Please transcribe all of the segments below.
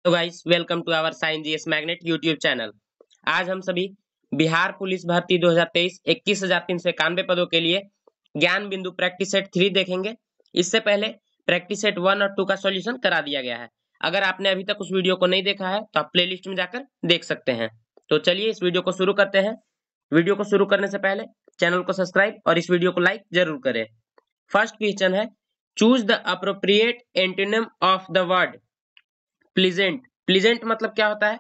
तो guys welcome to our science GS magnet YouTube channel. आज हम सभी बिहार पुलिस भर्ती 2023 21,391 पदों के लिए ज्ञान बिंदु प्रैक्टिस सेट 3 देखेंगे। इससे पहले प्रैक्टिस सेट 1 और 2 का सॉल्यूशन करा दिया गया है। अगर आपने अभी तक उस वीडियो को नहीं देखा है तो आप प्लेलिस्ट में जाकर देख सकते हैं। तो चलिए इस वीडियो को शुरू करते हैं। वीडियो को शुरू करने से पहले चैनल को सब्सक्राइब और इस वीडियो को लाइक जरूर करें। फर्स्ट क्वेश्चन है, choose the appropriate antonym of the word pleasant. Pleasant मतलब क्या होता है?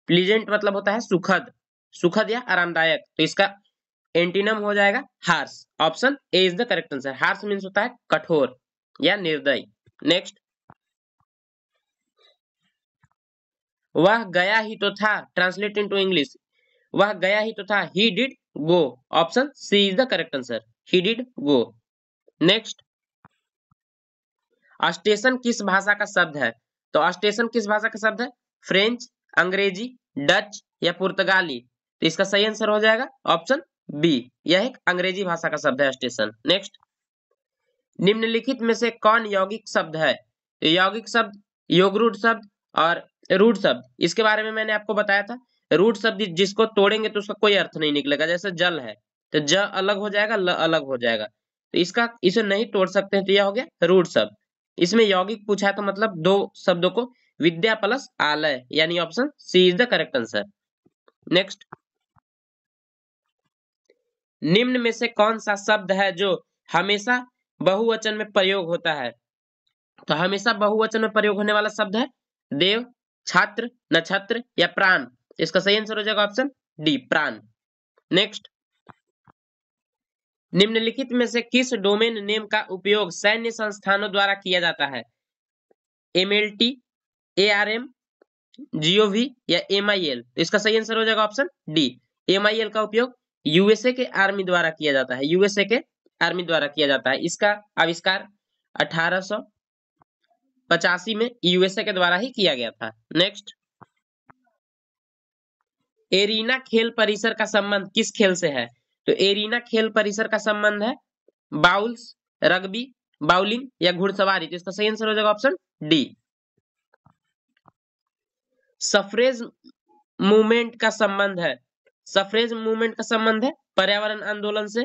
प्लीजेंट मतलब होता है सुखद, सुखद या आरामदायक। तो इसका एंटीनम हो जाएगा harsh. Option A is the correct answer. Harsh means होता है कठोर या निर्दयी। नेक्स्ट, वह गया ही तो था, ट्रांसलेट इनटू इंग्लिश, वह गया ही तो था, he did go. Option C is the correct answer, he did go. Next, station किस भाषा का शब्द है? तो स्टेशन किस भाषा का शब्द है? फ्रेंच, अंग्रेजी, डच या पुर्तगाली। तो इसका सही आंसर हो जाएगा ऑप्शन बी, यह एक अंग्रेजी भाषा का शब्द है स्टेशन। नेक्स्ट, निम्नलिखित में से कौन यौगिक शब्द है? तो यौगिक शब्द, योगरूढ़ शब्द और रूढ़ शब्द, इसके बारे में मैंने आपको बताया था। रूढ़ शब्द जिसको तोड़ेंगे तो उसका कोई अर्थ नहीं निकलेगा। जैसे जल है तो ज अलग हो जाएगा, ल अलग हो जाएगा, तो इसका इसे नहीं तोड़ सकते हैं, तो यह हो गया रूढ़ शब्द। इसमें यौगिक पूछा है तो मतलब दो शब्दों को विद्या प्लस आलय, यानी option C is the correct answer. Next, निम्न में से कौन सा शब्द है जो हमेशा बहुवचन में प्रयोग होता है? तो हमेशा बहुवचन में प्रयोग होने वाला शब्द है देव, छात्र, नक्षत्र या प्राण। इसका सही आंसर हो जाएगा ऑप्शन डी, प्राण। नेक्स्ट, निम्नलिखित में से किस डोमेन नेम का उपयोग सैन्य संस्थानों द्वारा किया जाता है? MLT, ARM, GOV या MIL। तो इसका सही आंसर हो जाएगा ऑप्शन डी, MIL का उपयोग यूएसए के आर्मी द्वारा किया जाता है, यूएसए के आर्मी द्वारा किया जाता है। इसका आविष्कार 1885 में यूएसए के द्वारा ही किया गया था। नेक्स्ट, एरीना खेल परिसर का संबंध किस खेल से है? तो एरीना खेल परिसर का संबंध है बाउल्स, रग्बी, बाउलिंग या घुड़सवारी। तो इसका सही आंसर हो जाएगा ऑप्शन डी। सफरेज मूवमेंट का संबंध है, सफरेज मूवमेंट का संबंध है पर्यावरण आंदोलन से,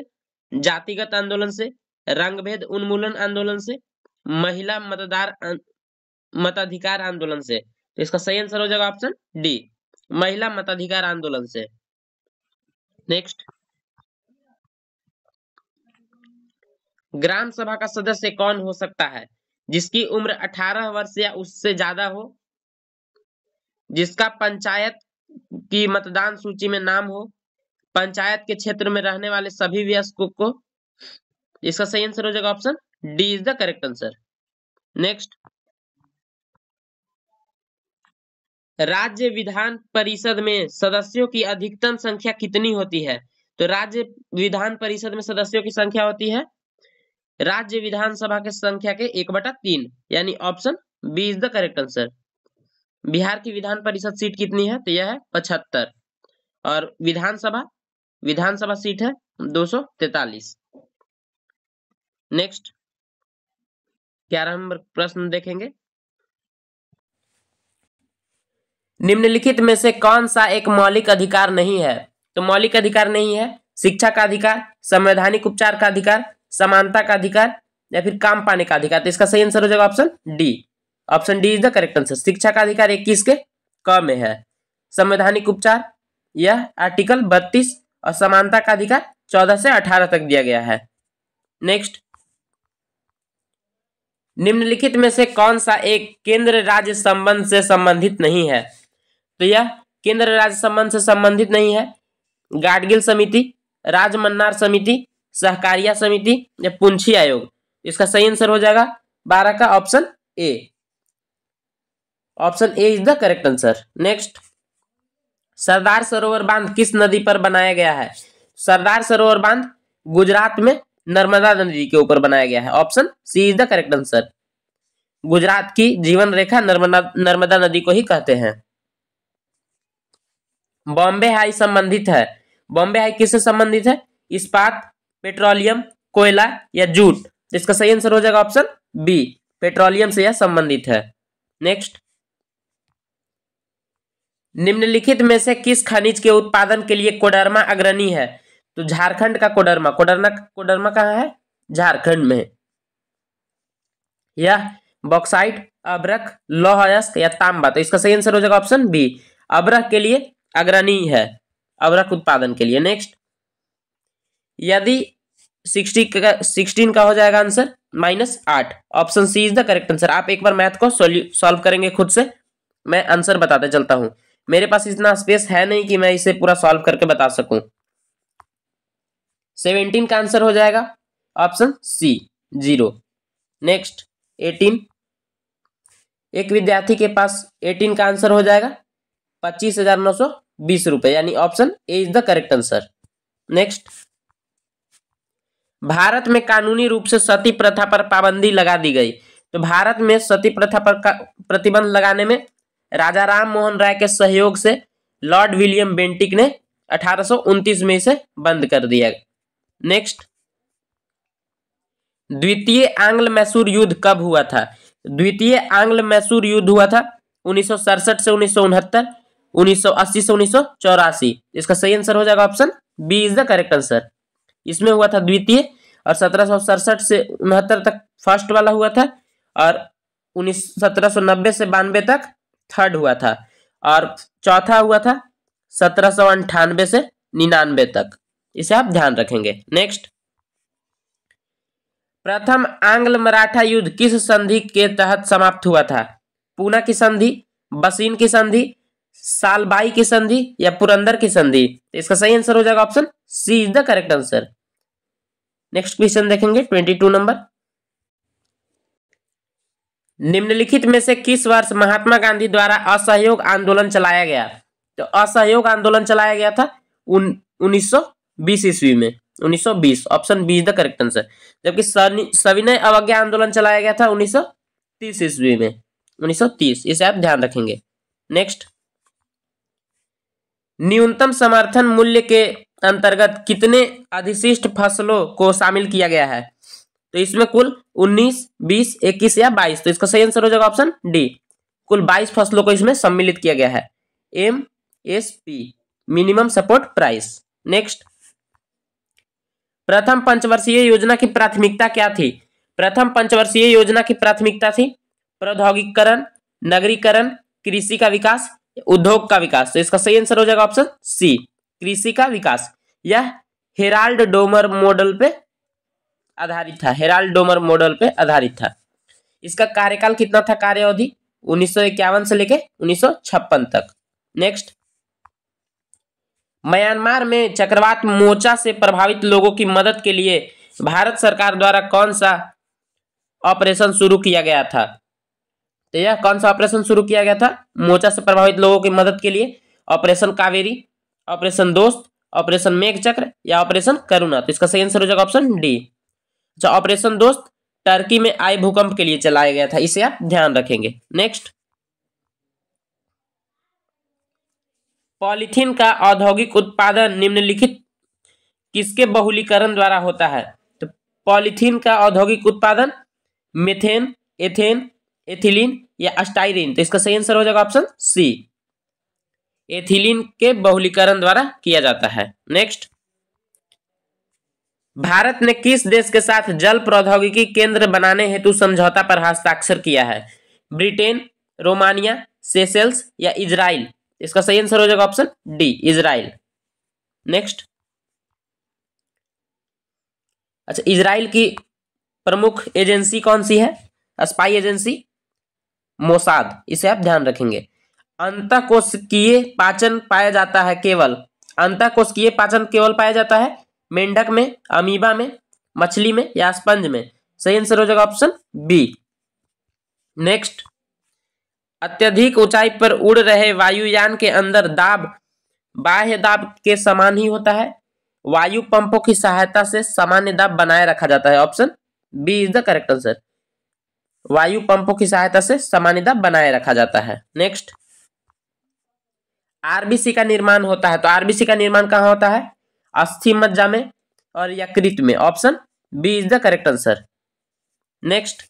जातिगत आंदोलन से, रंगभेद उन्मूलन आंदोलन से, महिला मताधिकार आंदोलन से। तो इसका सही आंसर हो जाएगा ऑप्शन डी, महिला मताधिकार आंदोलन से। नेक्स्ट, ग्राम सभा का सदस्य कौन हो सकता है? जिसकी उम्र 18 वर्ष या उससे ज्यादा हो, जिसका पंचायत की मतदान सूची में नाम हो, पंचायत के क्षेत्र में रहने वाले सभी वयस्कों को। इसका सही आंसर हो जाएगा option D is the correct answer. Next, राज्य विधान परिषद में सदस्यों की अधिकतम संख्या कितनी होती है? तो राज्य विधान परिषद में सदस्यों की संख्या होती है राज्य विधानसभा के संख्या के 1/3, यानी option B is the correct answer. Bihar की विधान परिषद सीट कितनी है? तो यह है 75 और विधानसभा सीट है 243। नेक्स्ट, 11 नंबर प्रश्न देखेंगे। निम्नलिखित में से कौन सा एक मौलिक अधिकार नहीं है? तो मौलिक अधिकार नहीं है शिक्षा का अधिकार, संवैधानिक उपचार का अधिकार, समानता का अधिकार या फिर काम पाने का अधिकार। तो इसका सही आंसर हो जाएगा option D, option D is the correct answer. शिक्षा का अधिकार 21 के क में है, संवैधानिक उपचार यह आर्टिकल 32 और समानता का अधिकार 14 से 18 तक दिया गया है। नेक्स्ट, निम्नलिखित में से कौन सा एक केंद्र राज्य संबंध से संबंधित नहीं है? तो यह केंद्र राज्य संबंध से संबंधित नहीं है गाडगिल समिति, राजमन्नार समिति, सहकारिया समिति या पुंछी आयोग। इसका सही आंसर हो जाएगा 12 का option A, option A is the correct answer. Next, सरदार सरोवर बांध किस नदी पर बनाया गया है? सरदार सरोवर बांध गुजरात में नर्मदा नदी के ऊपर बनाया गया है, option C is the correct answer. Gujarat की जीवन रेखा नर्मदा नदी को ही कहते हैं। बॉम्बे हाई संबंधित है, बॉम्बे हाई किससे संबंधित है? इस्पात, पेट्रोलियम, कोयला या जूट। इसका सही आंसर हो जाएगा ऑप्शन बी, पेट्रोलियम से यह संबंधित है। नेक्स्ट, निम्नलिखित में से किस खनिज के उत्पादन के लिए कोडरमा अग्रणी है? तो झारखंड का कोडरमा। कोडरमा कहाँ है? झारखंड में। यह बॉक्साइट, अभ्रक, लौह अयस्क या तांबा? तो इसका सही आंसर हो जाएगा ऑप्शन बी, अभ्रक के लिए अग्रणी है, अभ्रक उत्पादन के लिए। नेक्स्ट, यदि 16 का हो जाएगा answer -8, option C is the correct answer. आप एक बार मैथ को सॉल्व करेंगे खुद से, मैं आंसर बताते चलता हूं। मेरे पास इतना स्पेस है नहीं कि मैं इसे पूरा सॉल्व करके बता सकूं। 17 का आंसर हो जाएगा ऑप्शन सी 0। नेक्स्ट, 18, एक विद्यार्थी के पास 18 का आंसर हो जाएगा 25,920 रुपए, यानी option A is the correct answer. Next, Bharat में कानूनी रूप से सती प्रथा पर पाबंदी लगा दी गई। तो भारत में सती प्रथा पर प्रतिबंध लगाने में राजा राम मोहन राय के सहयोग से लॉर्ड विलियम बेंटिक ने 1829 में इसे बंद कर दिया। नेक्स्ट, द्वितीय आंग्ल मैसूर युद्ध कब हुआ था? द्वितीय आंग्ल मैसूर युद्ध हुआ था 1967 से 1969, 1980 से 1984। इसका सही आंसर हो जाएगा option B is the correct answer. इसमें हुआ था द्वितीय, और 1767 से 69 तक फर्स्ट वाला हुआ था, और 1790 से 92 तक थर्ड हुआ था, और चौथा हुआ था 1798 से 99 तक। इसे आप ध्यान रखेंगे। नेक्स्ट, प्रथम आंग्ल मराठा युद्ध किस संधि के तहत समाप्त हुआ था? पूना की संधि, बसीन की संधि, सालबाई की संधि या पुरंदर की संधि? इसका सही आंसर हो जाएगा option C is the correct answer. Next question देखेंगे 22 नंबर। निम्नलिखित में से किस वर्ष महात्मा गांधी द्वारा असहयोग आंदोलन चलाया गया? तो असहयोग आंदोलन चलाया गया था 1920 ईस्वी में, 1920, option B is the correct answer. जबकि सविनय अवज्ञा आंदोलन चलाया गया था 1930 ईस्वी में, 1930। इसे आप ध्यान रखेंगे। नेक्स्ट, न्यूनतम समर्थन मूल्य के अंतर्गत कितने अधिशिष्ट फसलों को शामिल किया गया है? तो इसमें कुल 19, 20, 21 या 22। तो इसका सही आंसर हो जाएगा ऑप्शन डी, कुल 22 फसलों को इसमें सम्मिलित किया गया है। MSP, minimum support price. Next, प्रथम पंचवर्षीय योजना की प्राथमिकता क्या थी? प्रथम पंचवर्षीय योजना की प्राथमिकता थी प्रौद्योगिकीकरण, नगरीकरण, कृषि का विकास, उद्योग का विकास। तो इसका सही आंसर हो जाएगा ऑप्शन सी, कृषि का विकास। यह हेराल्ड डोमर मॉडल पे आधारित था, हेराल्ड डोमर मॉडल पे आधारित था। इसका कार्यकाल कितना था? कार्य अवधि 1951 से लेके 1956 तक। नेक्स्ट, म्यांमार में चक्रवात मोचा से प्रभावित लोगों की मदद के लिए भारत सरकार द्वारा कौन सा ऑपरेशन शुरू किया गया था? तो यह कौन सा ऑपरेशन शुरू किया गया था मोचा से प्रभावित लोगों की मदद के लिए? ऑपरेशन कावेरी, ऑपरेशन दोस्त, ऑपरेशन मेघचक्र या ऑपरेशन करुणा? तो इसका सही आंसर हो जाएगा ऑप्शन डी। अच्छा, ऑपरेशन दोस्त टर्की में आए भूकंप के लिए चलाया गया था, इसे आप ध्यान रखेंगे। नेक्स्ट, पॉलीथीन का औद्योगिक उत्पादन निम्नलिखित किसके बहुलीकरण द्वारा होता है? तो पॉलीथीन का औद्योगिक उत्पादन मीथेन, एथेन, एथिलीन या अस्टाइरीन? तो इसका सही आंसर हो जाएगा ऑप्शन सी, एथिलीन के बहुलीकरण द्वारा किया जाता है। नेक्स्ट, भारत ने किस देश के साथ जल प्रौद्योगिकी केंद्र बनाने हेतु समझौता पर हस्ताक्षर किया है? ब्रिटेन, रोमानिया, सेशेल्स या इजराइल? इसका सही आंसर हो जाएगा ऑप्शन डी, इजराइल। नेक्स्ट, अच्छा, इजराइल की प्रमुख एजेंसी कौन सी है? स्पाई एजेंसी मोसाद, इसे आप ध्यान रखेंगे। अंतःकोशिकीय पाचन पाया जाता है केवल, अंतःकोशिकीय पाचन केवल पाया जाता है मेंढक में, अमीबा में, मछली में या स्पंज में? सही आंसर हो जाएगा ऑप्शन बी। नेक्स्ट, अत्यधिक ऊंचाई पर उड़ रहे वायुयान के अंदर दाब बाह्य दाब के समान ही होता है, वायु पंपों की सहायता से सामान्य दाब बनाए रखा जाता है? Option B is the correct answer, वायु पंपों की सहायता से सामान्य दाब बनाए रखा जाता है। नेक्स्ट, आरबीसी का निर्माण होता है, तो आरबीसी का निर्माण कहाँ होता है? अस्थि मज्जा में और यकृत में? Option B is the correct answer. Next,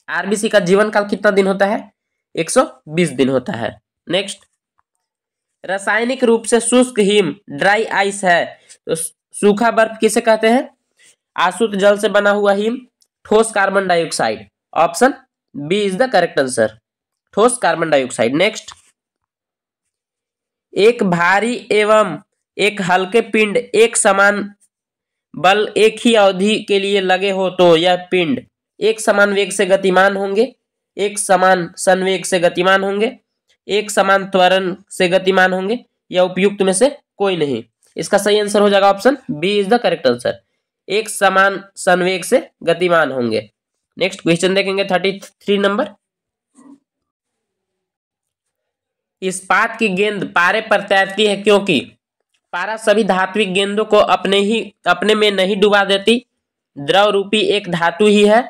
RBC का जीवन काल कितना दिन होता है? 120 दिन होता है। नेक्स्ट, रासायनिक रूप से शुष्क हिम ड्राई आइस है तो सूखा बर्फ किसे कहते हैं? आसुत जल से बना हुआ हिम, ठोस carbon dioxide. Option B is the correct answer, ठोस कार्बन डाइऑक्साइड। नेक्स्ट, एक भारी एवं एक हल्के पिंड एक समान बल एक ही अवधि के लिए लगे हो तो यह पिंड एक समान वेग से गतिमान होंगे, एक समान संवेग से गतिमान होंगे, एक समान त्वरण से गतिमान होंगे या उपयुक्त में से कोई नहीं। इसका सही आंसर हो जाएगा option B is the correct answer, एक समान संवेग से गतिमान होंगे। नेक्स्ट क्वेश्चन देखेंगे 33 नंबर। इस्पात की गेंद पारे पर तैरती है क्योंकि पारा सभी धात्विक गेंदों को अपने में नहीं डुबा देती, द्रव रूपी एक धातु ही है,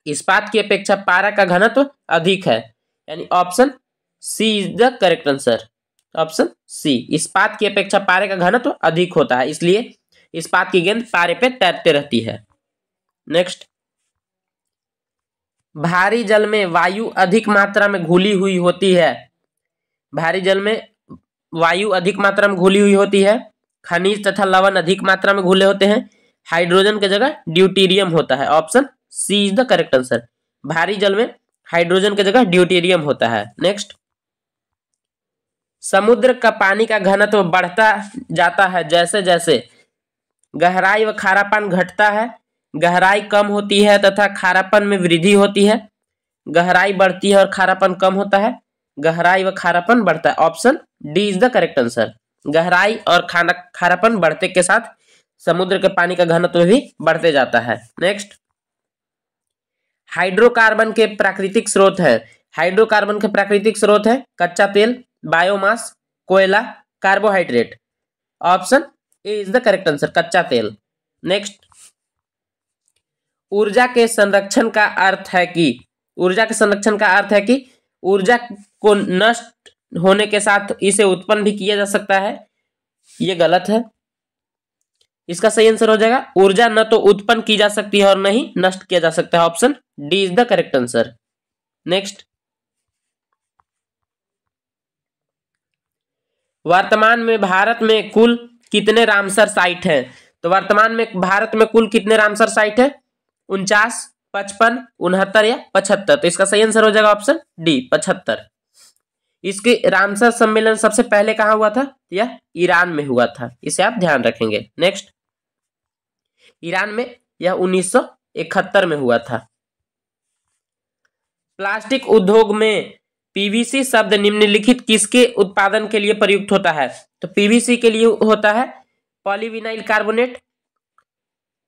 इस्पात की अपेक्षा पारा का घनत्व अधिक है। यानी option C is the correct answer, option C, इस्पात की अपेक्षा पारे का घनत्व अधिक होता है, इसलिए इस्पात की गेंद पारे पे तैरते रहती है। नेक्स्ट, भारी जल में वायु अधिक मात्रा में घुली हुई होती है, भारी जल में वायु अधिक मात्रा में घुली हुई होती है, खनिज तथा लवण अधिक मात्रा में घुले होते हैं, हाइड्रोजन की जगह ड्यूटेरियम होता है। Option C is the correct answer, भारी जल में हाइड्रोजन की जगह ड्यूटेरियम होता है। नेक्स्ट, समुद्र का पानी का घनत्व बढ़ता जाता है जैसे जैसे गहराई व खारापन घटता है, गहराई कम होती है तथा खारापन में वृद्धि होती है, गहराई बढ़ती है और खारापन कम होता है, गहराई व खारापन बढ़ता है। Option D is the correct answer, गहराई और खारापन बढ़ते के साथ समुद्र के पानी का घनत्व भी बढ़ते जाता है। नेक्स्ट, हाइड्रोकार्बन के प्राकृतिक स्रोत है, हाइड्रोकार्बन के प्राकृतिक स्रोत है कच्चा तेल, बायोमास, कोयला, carbohydrate. Option A is the correct answer, कच्चा तेल। नेक्स्ट, ऊर्जा के संरक्षण का अर्थ है कि, ऊर्जा के संरक्षण का अर्थ है कि ऊर्जा को नष्ट होने के साथ इसे उत्पन्न भी किया जा सकता है, ये गलत है। इसका सही आंसर हो जाएगा ऊर्जा न तो उत्पन्न की जा सकती है और न ही नष्ट किया जा सकता है। Option D is the correct answer. Next, वर्तमान में भारत में कुल कितने रामसर साइट हैं? तो वर्तमान में भारत में कुल कितने रामसर साइट है? 49, 55, 69 या 75। तो इसका सही आंसर हो जाएगा ऑप्शन डी, 75। इसके रामसर सम्मेलन सबसे पहले कहां हुआ था? यह ईरान में हुआ था, इसे आप ध्यान रखेंगे। नेक्स्ट, ईरान में यह 1971 में हुआ था। प्लास्टिक उद्योग में पीवीसी शब्द निम्नलिखित किसके उत्पादन के लिए प्रयुक्त होता है? तो पीवीसी के लिए होता है polyvinyl carbonate,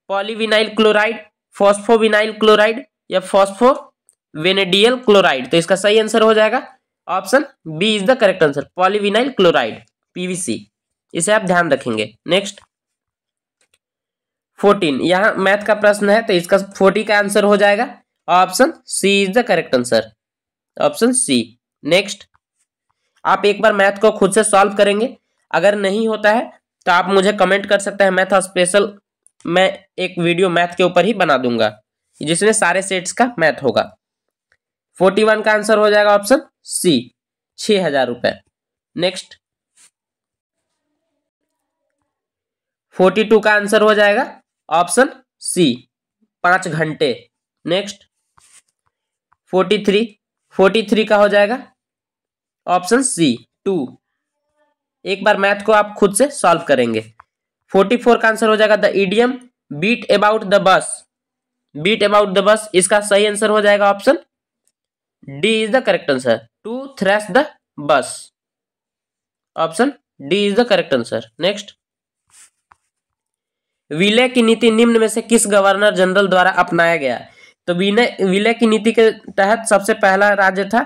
polyvinyl chloride, phosphovinyl chloride या फॉस्फोवेनेडियल क्लोराइड। तो इसका सही आंसर हो जाएगा option B is the correct answer, polyvinyl chloride, PVC, इसे आप ध्यान रखेंगे। नेक्स्ट, 14, यहां मैथ का प्रश्न है तो इसका 40 का आंसर हो जाएगा option C is the correct answer, option C. Next, आप एक बार मैथ को खुद से सॉल्व करेंगे, अगर नहीं होता है तो आप मुझे कमेंट कर सकते हैं, मैथ स्पेशल मैं एक वीडियो मैथ के ऊपर ही बना दूंगा जिसमें सारे सेट्स का मैथ होगा। 41 का आंसर हो जाएगा ऑप्शन सी, 6000 रुपए। नेक्स्ट, 42 का आंसर हो जाएगा ऑप्शन सी, 5 घंटे। नेक्स्ट, 43 का हो जाएगा ऑप्शन सी, 2। एक बार मैथ को आप खुद से सॉल्व करेंगे। 44 का आंसर हो जाएगा the idiom beat about the bush, beat about the bush, इसका सही आंसर हो जाएगा option D is the correct answer, to thrash the bush, option D is the correct answer. Next, विलय की नीति निम्न में से किस गवर्नर जनरल द्वारा अपनाया गया? तो विलय की नीति के तहत सबसे पहला राज्य था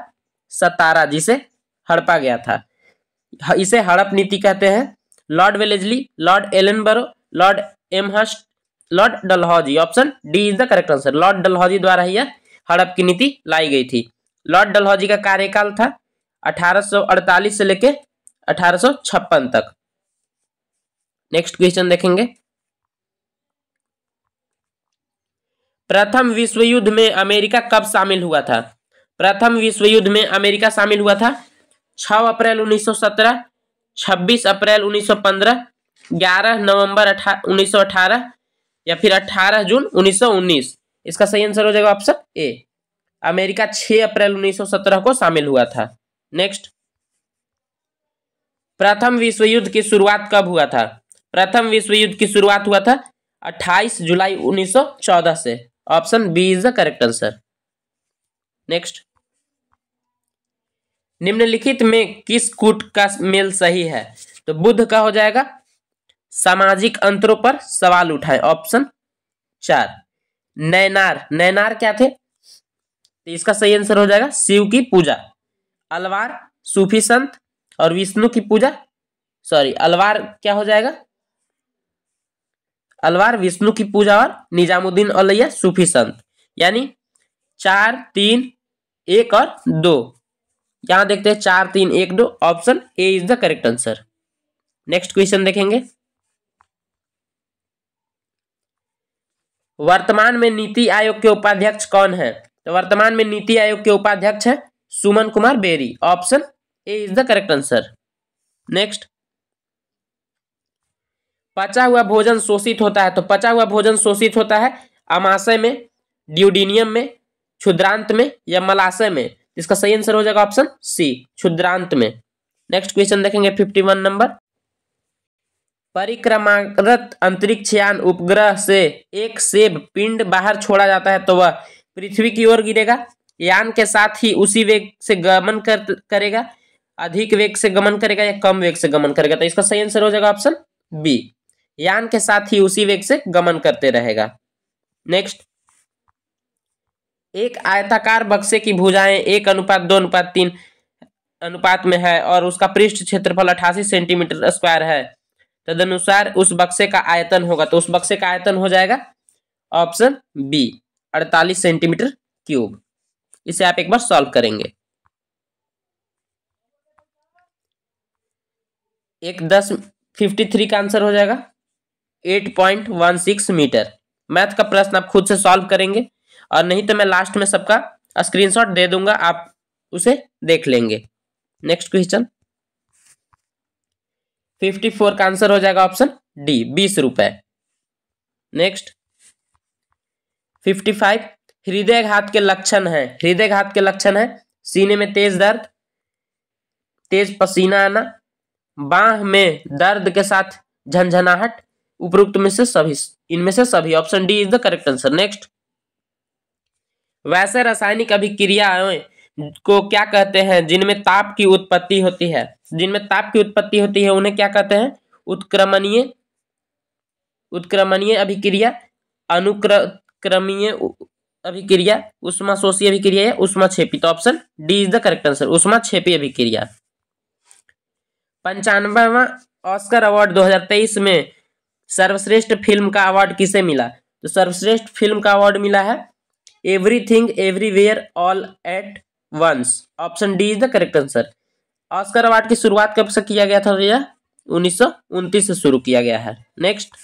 सतारा, जिसे हड़पा गया था, इसे हड़प नीति कहते हैं। Lord Wellesley, Lord Ellenborough, Lord Amherst, Lord Dalhousie, option D is the correct answer, Lord Dalhousie द्वारा ही यह हड़प की नीति लाई गई थी। लॉर्ड डलहौजी का कार्यकाल था 1848 से लेके 1856 तक। नेक्स्ट क्वेश्चन देखेंगे, प्रथम विश्व युद्ध में अमेरिका कब शामिल हुआ था? प्रथम विश्व युद्ध में अमेरिका शामिल हुआ था 6 अप्रैल 1917, 26 अप्रैल 1915, 11 नवंबर 1918 या फिर 18 जून 1919। इसका सही आंसर हो जाएगा ऑप्शन ए। अमेरिका 6 अप्रैल 1917 को शामिल हुआ था। नेक्स्ट, प्रथम विश्व युद्ध की शुरुआत कब हुआ था? प्रथम विश्व युद्ध की शुरुआत हुआ था 28 जुलाई 1914 से। Option B is the correct answer. Next, निम्नलिखित में किस कूट का मेल सही है? तो बुद्ध का हो जाएगा सामाजिक अंतरों पर सवाल उठाए। ऑप्शन 4। नैनार, नैनार क्या थे? तो इसका सही आंसर हो जाएगा शिव की पूजा। अलवार सूफी संत और विष्णु की पूजा, सॉरी अलवार क्या हो जाएगा? अलवार विष्णु की पूजा और निजामुद्दीन औलैया सूफी संत। यानी 4, 3, 1 और 2। यहां देखते हैं 4, 3, 1, 2। Option A is the correct answer. Next question देखेंगे, वर्तमान में नीति आयोग के उपाध्यक्ष कौन है? तो वर्तमान में नीति आयोग के उपाध्यक्ष है Suman Kumar Beri. Option A is the correct answer. Next, पचा हुआ भोजन शोषित होता है। तो पचा हुआ भोजन शोषित होता है अमाशय में, ड्यूडिनियम में, क्षुद्रांत में या मलाशय में। इसका सही आंसर हो जाएगा ऑप्शन सी, क्षुद्रांत में। नेक्स्ट क्वेश्चन देखेंगे 51 नंबर, परिक्रमारत अंतरिक्ष यान उपग्रह से एक सेब पिंड बाहर छोड़ा जाता है तो वह पृथ्वी की ओर गिरेगा, यान के साथ ही उसी वेग से गमन करेगा, अधिक वेग से गमन करेगा या कम वेग से गमन करेगा। तो इसका सही आंसर हो जाएगा ऑप्शन बी, यान के साथ ही उसी वेग से गमन करते रहेगा। नेक्स्ट, एक आयताकार बक्से की भुजाएं 1:2:3 अनुपात में है और उसका पृष्ठ क्षेत्रफल 88 सेंटीमीटर स्क्वायर है, तदनुसार उस बक्से का आयतन होगा। तो उस बक्से का आयतन हो जाएगा ऑप्शन बी, 48 सेंटीमीटर क्यूब। इसे आप एक बार सॉल्व करेंगे। एक 1053 का आंसर हो जाएगा 8.16 मीटर। मैथ का प्रश्न आप खुद से सॉल्व करेंगे और नहीं तो मैं लास्ट में सबका स्क्रीनशॉट दे दूंगा, आप उसे देख लेंगे। नेक्स्ट क्वेश्चन 54 का आंसर हो जाएगा ऑप्शन डी, 20 रुपए। नेक्स्ट 55, हृदयघात के लक्षण है। हृदयघात के लक्षण है सीने में तेज दर्द, तेज पसीना आना, बांह में दर्द के साथ झंझनाहट, उपरोक्त में से सभी, इनमें से सभी। Option D is the correct answer. Next, वैसे रासायनिक अभिक्रियाएं को क्या कहते हैं जिनमें ताप की उत्पत्ति होती है? जिनमें ताप की उत्पत्ति होती है उन्हें क्या कहते हैं? उत्क्रमणीय अभिक्रिया, अनुक्रमीय अभिक्रिया, ऊष्माशोषी अभिक्रिया या ऊष्माक्षेपी। तो option D is the correct answer, ऊष्माक्षेपी अभिक्रिया। 95वां ऑस्कर अवार्ड 2023 में सर्वश्रेष्ठ फिल्म का अवार्ड किसे मिला? तो सर्वश्रेष्ठ फिल्म का अवार्ड मिला है everything everywhere all at once. Option D is the correct answer. Oscar award की शुरुआत कब से किया गया था? यह 1929 से शुरू किया गया है। नेक्स्ट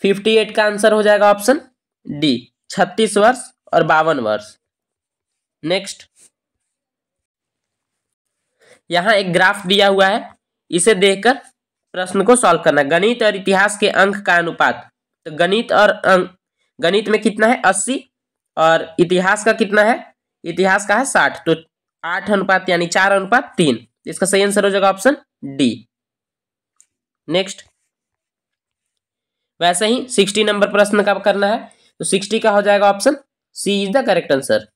58 का आंसर हो जाएगा ऑप्शन डी, 36 वर्ष और 52 वर्ष। नेक्स्ट, यहां एक ग्राफ दिया हुआ है, इसे देखकर प्रश्न को सॉल्व करना। गणित और इतिहास के अंक का अनुपात। तो गणित में कितना है? 80 और इतिहास का कितना है? इतिहास का है 60। तो 8 अनुपात यानी 4:3। इसका सही आंसर हो जाएगा ऑप्शन डी। नेक्स्ट, वैसे ही 60 नंबर प्रश्न का करना है तो 60 का हो जाएगा option C is the correct answer.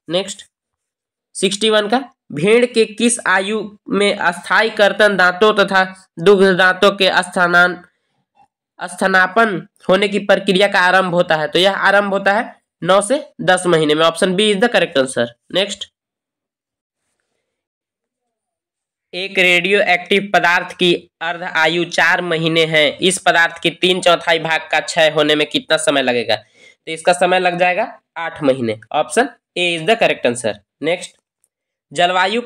Next 61 का, भेड़ के किस आयु में अस्थायी कर्तन दांतों तथा दुग्ध दांतों के स्थानापन्न होने की प्रक्रिया का आरंभ होता है? तो यह आरंभ होता है 9 से 10 महीने में। Option B is the correct answer. Next, एक रेडियो एक्टिव पदार्थ की अर्ध आयु 4 महीने है। इस पदार्थ की 3/4 भाग का क्षय होने में कितना समय लगेगा? तो इसका समय लग जाएगा 8 महीने। Option A is the correct answer. Next, जलवायु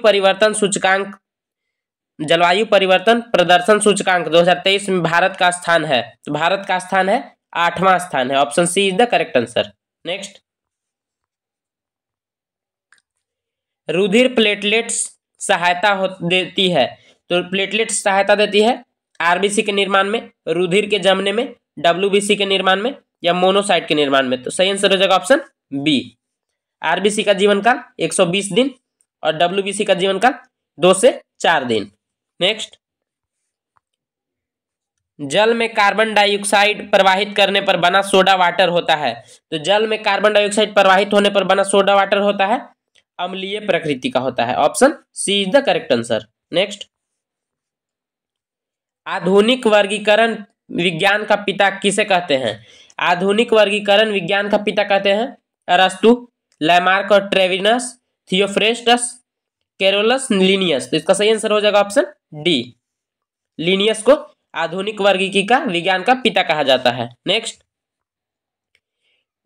परिवर्तन प्रदर्शन सूचकांक 2023 में भारत का स्थान है? तो भारत का स्थान है 8वां स्थान है। Option C is the correct answer. Next, रुधिर प्लेटलेट्स सहायता देती है, तो प्लेटलेट्स सहायता देती है आरबीसी के निर्माण में, रुधिर के जमने में, डब्ल्यूबीसी के निर्माण में या मोनोसाइट के निर्माण में। तो सही आंसर हो जाएगा ऑप्शन बी। आरबीसी का जीवन काल 120 दिन और डब्ल्यूबीसी का जीवन काल 2 से 4 दिन। नेक्स्ट, जल में कार्बन डाइऑक्साइड प्रवाहित करने पर बना सोडा वाटर होता है। तो जल में कार्बन डाइऑक्साइड प्रवाहित होने पर बना सोडा वाटर होता है अम्लीय प्रकृति का होता है। Option C is the correct answer. Next, आधुनिक वर्गीकरण विज्ञान का पिता किसे कहते हैं? आधुनिक वर्गीकरण विज्ञान का पिता कहते हैं अरस्तु, लैमार्क और ट्रेविनस, थियोफ्रेस्टस, कैरोलस, लिनियस। तो इसका सही आंसर हो जाएगा ऑप्शन डी। लिनियस को आधुनिक वर्गीकी का विज्ञान का पिता कहा जाता है। नेक्स्ट,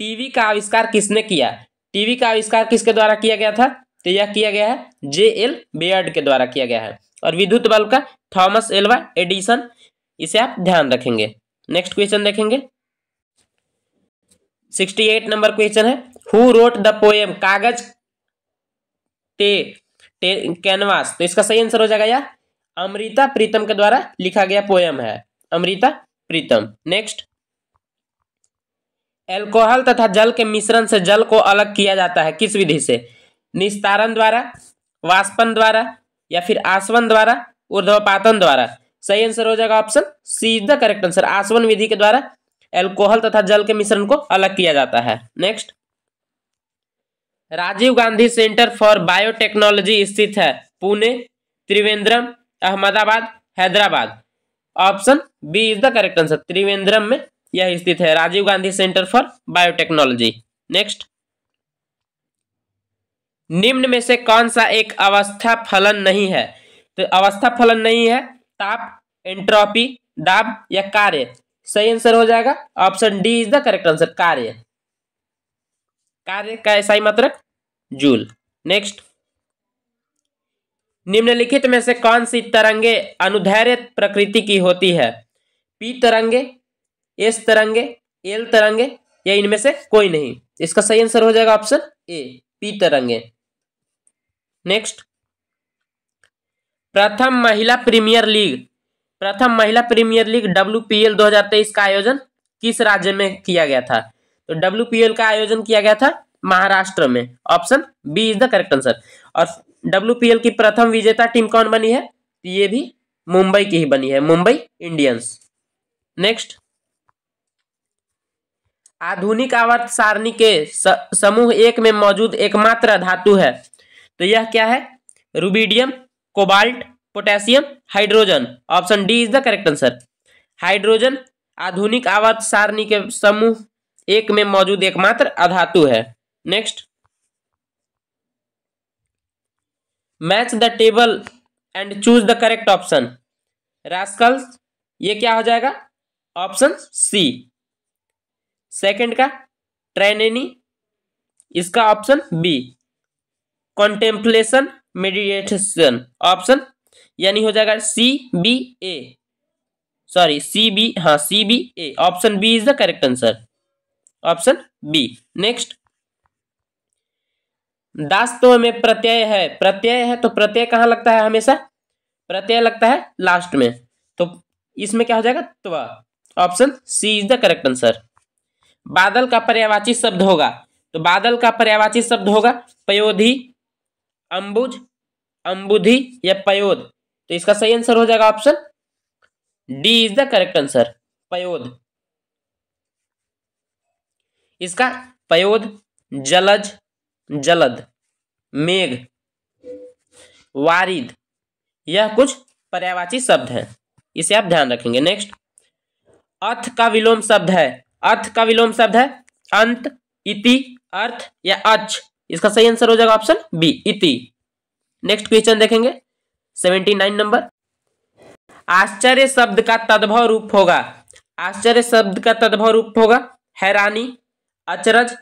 टीवी का आविष्कार किसने किया? टीवी का आविष्कार किसके द्वारा किया गया था? तो यह किया गया है जे.एल. बेयर्ड के द्वारा किया गया है। और विद्युत बल्ब का थॉमस एल्वा एडिसन। इसे आप ध्यान रखेंगे। नेक्स्ट क्वेश्चन देखेंगे, 68 नंबर क्वेश्चन है, हु रोट द पोएम कागज कैनवास। तो इसका सही आंसर हो जाएगा यह अमृता प्रीतम के द्वारा लिखा गया पोएम है, अमृता प्रीतम। नेक्स्ट, एल्कोहल तथा जल के मिश्रण से जल को अलग किया जाता है किस विधि से? निस्तारण द्वारा, वाष्पन द्वारा या फिर आसवन द्वारा, ऊर्ध्वपातन द्वारा। सही आंसर हो जाएगा option C is the correct answer. आसवन विधि के द्वारा एल्कोहल तथा जल के मिश्रण को अलग किया जाता है। Next, Rajiv Gandhi centre for biotechnology स्थित है Pune, Trivandrum, Ahmedabad, Hyderabad. Option B is the correct answer. Trivandrum में यह स्थित है Rajiv Gandhi centre for biotechnology. Next, निम्न में से कौन सा एक अवस्था फलन नहीं है? तो अवस्था फलन नहीं है ताप, एंट्रोपी, दाब या कार्य। सही आंसर हो जाएगा option D is the correct answer, कार्य। कार्य का इकाई मात्रक जूल। नेक्स्ट, निम्नलिखित में से कौन सी तरंगे अनुदैर्ध्य प्रकृति की होती है? पी तरंगे, एस तरंगे, एल तरंगे या इनमें से कोई नहीं। इसका सही आंसर हो जाएगा ऑप्शन ए, पी तरंगे। नेक्स्ट, प्रथम महिला प्रीमियर लीग WPL 2023 का आयोजन किस राज्य में किया गया था? तो WPL का आयोजन किया गया था महाराष्ट्र में। Option B is the correct answer. और WPL की प्रथम विजेता टीम कौन बनी है? ये भी मुंबई की ही बनी है, मुंबई इंडियंस। नेक्स्ट, आधुनिक आवर्त सारणी के समूह 1 में मौजूद एकमात्र धातु है। तो यह क्या है? Rubidium, cobalt, potassium, hydrogen. Option D is the correct answer. Hydrogen आधुनिक आवर्त सारणी के समूह 1 में मौजूद एकमात्र अधातु है। Next, match the table and choose the correct option. Rascals, ये क्या हो जाएगा? ऑप्शन सी। सेकंड का ट्रेनेनी, इसका option B. Contemplation meditation, option यानी हो जाएगा CBA, सॉरी CB, हाँ CBA। Option B is the correct answer, option B. Next, दास्तव में प्रत्यय है तो प्रत्यय कहाँ लगता है? हमेशा प्रत्यय लगता है लास्ट में, तो इसमें क्या हो जाएगा? त्व। Option C is the correct answer. बादल का पर्यायवाची शब्द होगा, तो बादल का पर्यायवाची शब्द होगा पयोधी, अंबुज, अंबुधि या पयोद। तो इसका सही आंसर हो जाएगा option D is the correct answer, पयोद। इसका पयोद, जलज, जलद, मेघ, वारिद, यह कुछ पर्यायवाची शब्द हैं, इसे आप ध्यान रखेंगे। नेक्स्ट, अथ का विलोम शब्द है, अर्थ का विलोम शब्द है अंत, इति, अर्थ या अच। इसका सही आंसर हो जाएगा ऑप्शन बी, इति। नेक्स्ट क्वेश्चन देखेंगे 79 नंबर, आश्चर्य शब्द का तद्भव रूप होगा। आश्चर्य शब्द का तद्भव रूप होगा हैरानी, अचरज,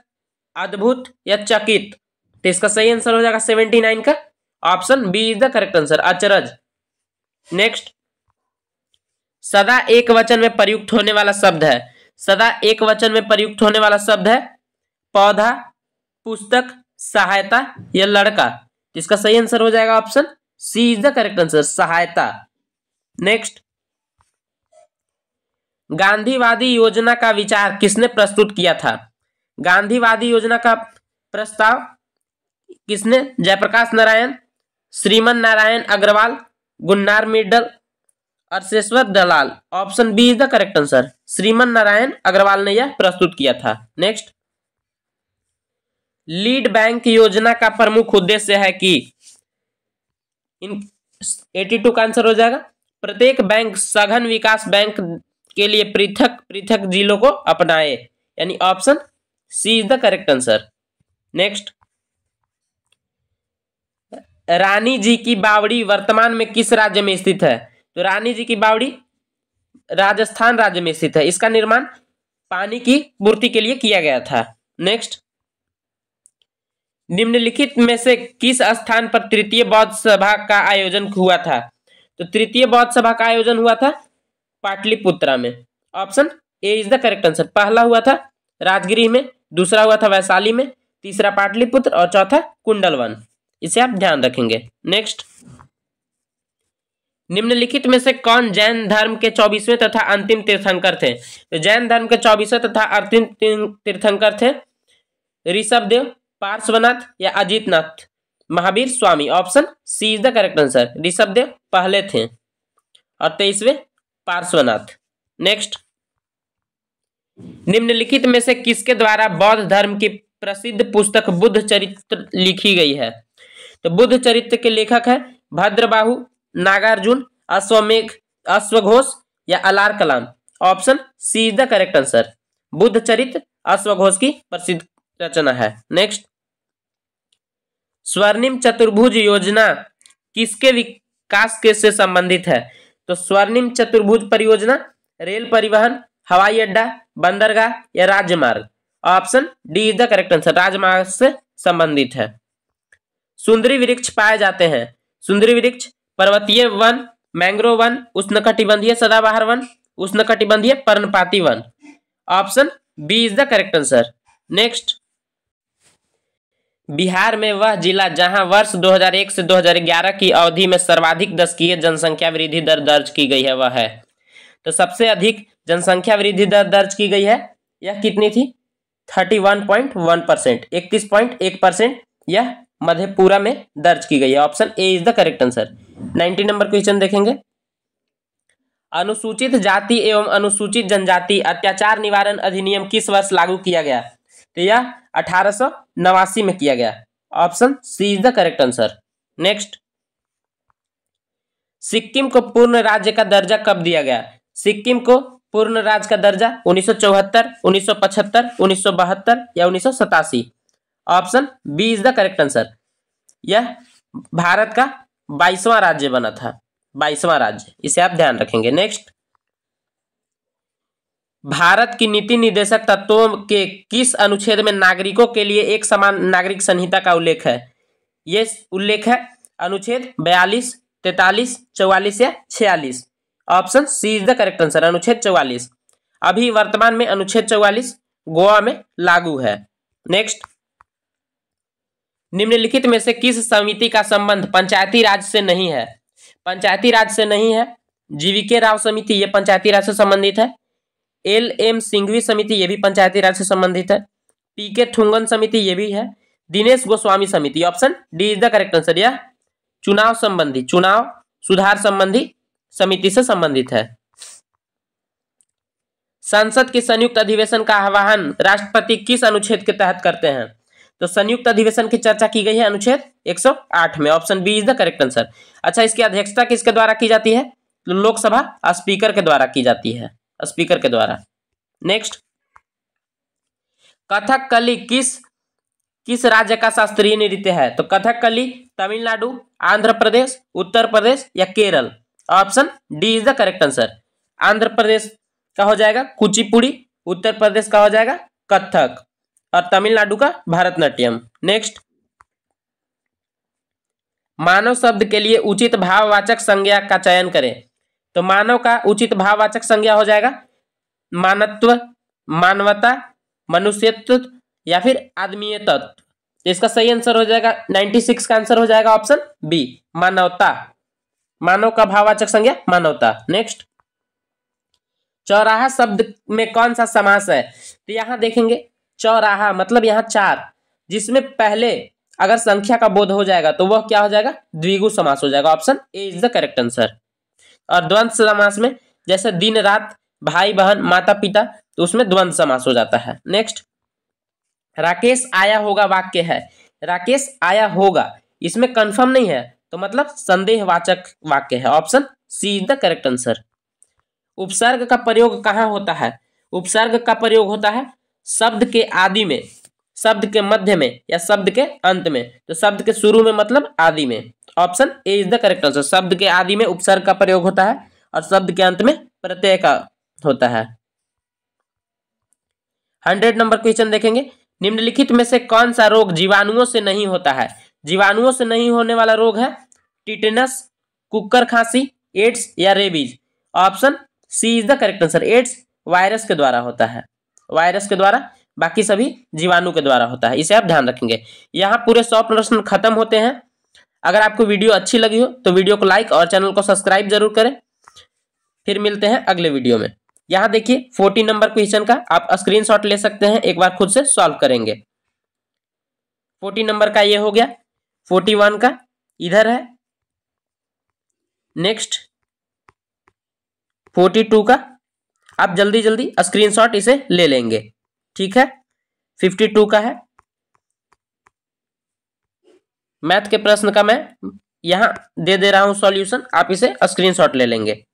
अद्भुत या चकित। तो इसका सही आंसर हो जाएगा 79 का option B is the correct answer, अचरज। नेक्स्ट, सदा एक वचन में प्रयुक्त होने वाला शब्द है, सदा एक वचन में प्रयुक्त होने वाला शब्द है पौधा, पुस्तक, सहायता या लड़का। इसका सही आंसर हो जाएगा option C is the correct answer, सहायता। नेक्स्ट, गांधीवादी योजना का विचार किसने प्रस्तुत किया था? गांधीवादी योजना का प्रस्ताव किसने? जयप्रकाश नारायण, श्रीमन नारायण अग्रवाल, गुन्नार मित्तल, अरशेश्वर Dalal. Option B is the correct answer, Shriman Narayan Agarwal ने यह प्रस्तुत किया था। नेक्स्ट, लीड बैंक योजना का प्रमुख उद्देश्य है कि इन 82 का आंसर हो जाएगा, प्रत्येक बैंक सघन विकास बैंक के लिए पृथक पृथक जिलों को अपनाए, यानी option C is the correct answer. Next, Rani ji की बावड़ी वर्तमान में किस राज्य में स्थित है? तो रानी जी की बावड़ी राजस्थान राज्य में स्थित है। इसका निर्माण पानी की पूर्ति के लिए किया गया था। नेक्स्ट, निम्नलिखित में से किस स्थान पर तृतीय बौद्ध सभा का आयोजन हुआ था? तो तृतीय बौद्ध सभा का आयोजन हुआ था पाटलिपुत्रा में। Option A is the correct answer. पहला हुआ था राजगिरी में, दूसरा हुआ था वैशाली में, तीसरा पाटलिपुत्र और चौथा कुंडलवन। इसे आप ध्यान रखेंगे। नेक्स्ट, निम्नलिखित में से कौन जैन धर्म के 24वें तथा अंतिम तीर्थंकर थे? तो जैन धर्म के 24वें तथा अंतिम तीर्थंकर थे ऋषभदेव, पार्श्वनाथ या Ajitnath Mahavir Swami. Option C is the correct answer, Rishabhdev पहले थे और 23वें पार्श्वनाथ। नेक्स्ट, निम्नलिखित में से किसके द्वारा बौद्ध धर्म की प्रसिद्ध पुस्तक बुद्ध चरित्र लिखी गई है? तो बुद्ध चरित्र के लेखक है भद्रबाहु, नागार्जुन, अश्वमेघ, अश्वघोष या Alar Kalam. Option C is the correct answer, Buddhacharita अश्वघोष की प्रसिद्ध रचना है। नेक्स्ट, स्वर्णिम चतुर्भुज योजना किसके विकास के से संबंधित है? तो स्वर्णिम चतुर्भुज परियोजना रेल परिवहन, हवाई अड्डा, बंदरगाह या राजमार्ग। Option D is the correct answer, राजमार्ग से संबंधित है। सुंदरी वृक्ष पाए जाते हैं। सुंदरी वृक्ष पर्वतीय वन, मैंग्रोव वन, उष्णकटिबंधीय सदाबहार वन, उष्णकटिबंधीय पर्णपाती वन। Option B is the correct answer. Next, Bihar में वह जिला जहां वर्ष 2001 से 2011 की अवधि में सर्वाधिक दशकीय जनसंख्या वृद्धि दर दर्ज की गई है वह है। तो सबसे अधिक जनसंख्या वृद्धि दर दर्ज की गई है, यह कितनी थी? 31.1%, 31.1% यह मधेपुरा में दर्ज की गई है। Option A is the correct answer. 90 number question देखेंगे। अनुसूचित जाति एवं अनुसूचित जनजाति अत्याचार निवारण अधिनियम किस वर्ष लागू किया गया? तो यह 1889 में किया गया। Option C is the correct answer. Next, Sikkim को पूर्ण राज्य का दर्जा कब दिया गया? सिक्किम को पूर्ण राज्य का दर्जा 1974, 1975, 1972 या 1987। Option B is the correct answer. यह भारत का 22वां राज्य बना था, 22वां राज्य, इसे आप ध्यान रखेंगे। नेक्स्ट, भारत की नीति निर्देशक तत्वों के किस अनुच्छेद में नागरिकों के लिए एक समान नागरिक संहिता का उल्लेख है? ये उल्लेख है अनुच्छेद 42, 43, 44 या 46। Option C is the correct answer, अनुच्छेद 44। अभी वर्तमान में अनुच्छेद 44 गोवा में लागू है। नेक्स्ट, निम्नलिखित में से किस समिति का संबंध पंचायती राज से नहीं है? पंचायती राज से नहीं है। जीवीके राव समिति, यह पंचायती राज से संबंधित है। एल.एम. सिंघवी समिति, ये भी पंचायती राज से संबंधित है। पी.के. थुंगन समिति, ये भी है। दिनेश गोस्वामी समिति। Option D is the correct answer. यह चुनाव संबंधी, चुनाव सुधार संबंधी समिति से संबंधित है। संसद के संयुक्त अधिवेशन का आह्वान राष्ट्रपति किस अनुच्छेद के तहत करते हैं? तो संयुक्त अधिवेशन की चर्चा की गई है अनुच्छेद 108 में। Option B is the correct answer. अच्छा, इसकी अध्यक्षता किसके द्वारा की जाती है? तो लोकसभा स्पीकर के द्वारा की जाती है, स्पीकर के द्वारा। नेक्स्ट, कथकली किस राज्य का शास्त्रीय नृत्य है? तो कथकली तमिलनाडु, आंध्र प्रदेश, उत्तर प्रदेश या Kerala. Option D is the correct answer. Andhra Pradesh का हो जाएगा कुचिपुड़ी, उत्तर प्रदेश का हो जाएगा कथक और तमिलनाडु का भरतनाट्यम। नेक्स्ट, मानव शब्द के लिए उचित भाववाचक संज्ञा का चयन करें। तो मानव का उचित भाववाचक संज्ञा हो जाएगा मानवत्व, मानवता, मनुष्यत्व या फिर आदमीयत्व। तो इसका सही आंसर हो जाएगा 96 का आंसर हो जाएगा ऑप्शन बी, मानवता। मानव का भाववाचक संज्ञा मानवता। नेक्स्ट, चौराहा शब्द में कौन सा समास है? तो यहां देखेंगे चौराहा मतलब यहाँ 4, जिसमें पहले अगर संख्या का बोध हो जाएगा तो वह क्या हो जाएगा? द्विगु समास हो जाएगा। Option A is the correct answer. और द्वंद्व समास में जैसे दिन रात, भाई बहन, माता पिता, तो उसमें द्वंद्व समास हो जाता है। नेक्स्ट, राकेश आया होगा वाक्य है। राकेश आया होगा इसमें कंफर्म नहीं है तो मतलब संदेहवाचक वाक्य है। Option C is the correct answer. उपसर्ग का प्रयोग कहाँ होता है? उपसर्ग का प्रयोग होता है शब्द के आदि में, शब्द के मध्य में या शब्द के अंत में। तो शब्द के शुरू में मतलब आदि में। Option A is the correct answer. शब्द के आदि में उपसर्ग का प्रयोग होता है और शब्द के अंत में प्रत्यय का होता है। 100 नंबर क्वेश्चन देखेंगे, निम्नलिखित में से कौन सा रोग जीवाणुओं से नहीं होता है? जीवाणुओं से नहीं होने वाला रोग है टिटेनस, कुकर खांसी, एड्स या rabies. Option C is the correct answer. AIDS virus के द्वारा होता है, वायरस के द्वारा, बाकी सभी जीवाणु के द्वारा होता है। इसे आप ध्यान रखेंगे। यहाँ पूरे 100 प्रश्न खत्म होते हैं। अगर आपको वीडियो अच्छी लगी हो तो वीडियो को लाइक और चैनल को सब्सक्राइब जरूर करें। फिर मिलते हैं अगले वीडियो में। यहाँ देखिए 40 नंबर क्वेश्चन का आप स्क्रीनशॉट ले सकते हैं, एक बार खुद से सॉल्व करेंगे। 40 नंबर का ये हो गया, 41 का इधर है। नेक्स्ट 42 का आप जल्दी जल्दी स्क्रीनशॉट इसे ले लेंगे, ठीक है। 52 का है। मैथ के प्रश्न का मैं यहां दे रहा हूं सॉल्यूशन, आप इसे स्क्रीनशॉट ले लेंगे।